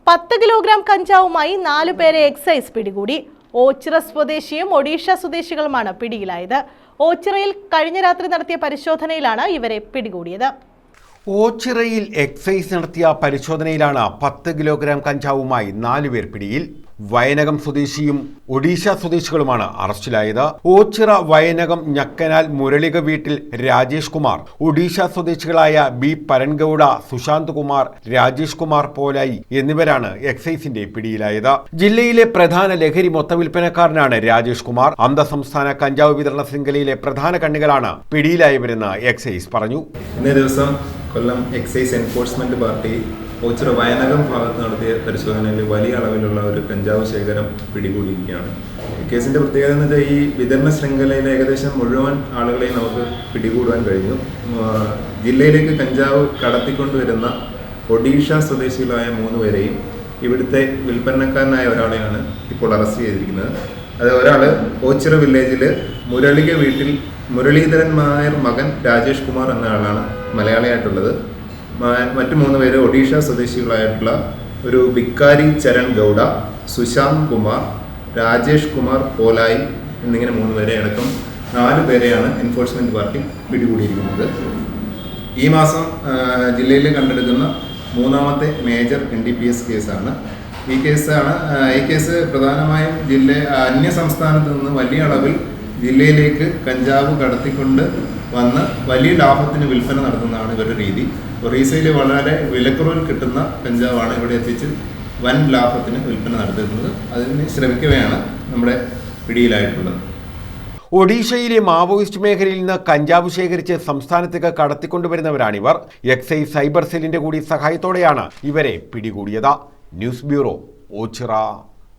10 kilogram കഞ്ചാവുമായി 4 പേരെ excise പിടികൂടി. ഓച്ചിറ സ്വദേശിയും ഒഡീഷ സ്വദേശികളുമാണ് പിടിയിലായത്. ഓച്ചിറയിൽ കഴിഞ്ഞ രാത്രി നടത്തിയ പരിശോധനയിലാണ് ഇവരെ പിടികൂടിയത്. ഓച്ചിറയിൽ എക്സൈസ് നടത്തിയ പരിശോധനയിലാണ് 10 കിലോഗ്രാം കഞ്ചാവുമായി 4 പേർ പിടിയിൽ. വയനകം സ്വദേശിയും ഒഡീഷ സ്വദേശികളുമാണ് അറസ്റ്റിലായത്. ഓച്ചിറ വയനകം ഞക്കനാൽ മുരളിക വീട്ടിൽ രാജേഷ് കുമാർ, ഒഡീഷ സ്വദേശികളായ ബി പരൻഗൌഡ, സുശാന്ത് കുമാർ, രാജേഷ് കുമാർ പോലായി എന്നിവരാണ് എക്സൈസിന്റെ പിടിയിലായത്. ജില്ലയിലെ പ്രധാന ലഹരി മൊത്തവിൽപ്പനക്കാരനാണ് രാജേഷ് കുമാർ. അന്തർസംസ്ഥാന കഞ്ചാവ് വിതരണ ശൃംഖലയിലെ പ്രധാന കണ്ണികളാണ് പിടിയിലായവരെന്ന് എക്സൈസ് പറഞ്ഞു. ഇന്നേ ദിവസം Kollam excise enforcement party Oachira Vayanakam ഭാഗത്ത് നടത്തിയ പരിശോധനയിൽ വലിയ അളവിലുള്ള ഒരു കഞ്ചാവ് ശേഖരം പിടികൂടിയിരിക്കുകയാണ്. കേസിന്റെ പ്രത്യേകത എന്ന് വെച്ചാൽ ഈ വിതരണ ശൃംഖലയിലെ ഏകദേശം മുഴുവൻ ആളുകളെയും നമുക്ക് പിടികൂടാൻ കഴിഞ്ഞു. ജില്ലയിലേക്ക് കഞ്ചാവ് കടത്തിക്കൊണ്ടുവരുന്ന ഒഡീഷ സ്വദേശികളായ 3 പേരെയും ഇവിടുത്തെ വിൽപ്പനക്കാരനായ ഒരാളെയാണ് ഇപ്പോൾ അറസ്റ്റ് ചെയ്തിരിക്കുന്നത്. അത് ഒരാൾ ഓച്ചിറ വില്ലേജിൽ മുരളിക വീട്ടിൽ മുരളീധരൻ നായർ മകൻ രാജേഷ് കുമാർ എന്ന ആളാണ് മലയാളിയായിട്ടുള്ളത്. മറ്റു 3 പേര് ഒഡീഷ സ്വദേശികളായിട്ടുള്ള ഒരു ബിക്കാരി ചരൺ ഗൌഡ, സുശാന്ത് കുമാർ, രാജേഷ് കുമാർ പോലായി എന്നിങ്ങനെ 3 പേരെ അടക്കം 4 പേരെയാണ് എൻഫോഴ്സ്മെന്റ് പാർട്ടി പിടികൂടിയിരിക്കുന്നത്. ഈ മാസം ജില്ലയിൽ കണ്ടെടുക്കുന്ന 3ാമത്തെ മേജർ NDPS കേസാണ്. ഈ കേസ് പ്രധാനമായും അന്യ സംസ്ഥാനത്ത് നിന്ന് വലിയ അളവിൽ ജില്ലയിലേക്ക് കഞ്ചാവ് കടത്തിക്കൊണ്ട് വന്ന് വലിയ ലാഭത്തിന് വിൽപ്പന നടത്തുന്നതാണ് ഇവരുടെ രീതി. ഒറീസയിൽ വളരെ വിലക്കുറവിൽ കിട്ടുന്ന കഞ്ചാവാണ് ഇവിടെ എത്തിച്ച് വൻ ലാഭത്തിന് വിൽപ്പന നടത്തുന്നത്. അതിന് ശ്രമിക്കവെയാണ് നമ്മുടെ പിടിയിലായിട്ടുള്ളത്. ഒഡീഷയിലെ മാവോയിസ്റ്റ് മേഖലയിൽ നിന്ന് കഞ്ചാവ് ശേഖരിച്ച് സംസ്ഥാനത്തേക്ക് കടത്തിക്കൊണ്ടുവരുന്നവരാണിവർ. എക്സൈസ് സൈബർ സെല്ലിന്റെ കൂടി സഹായത്തോടെയാണ് ഇവരെ പിടികൂടിയത്. News bureau, Ochira.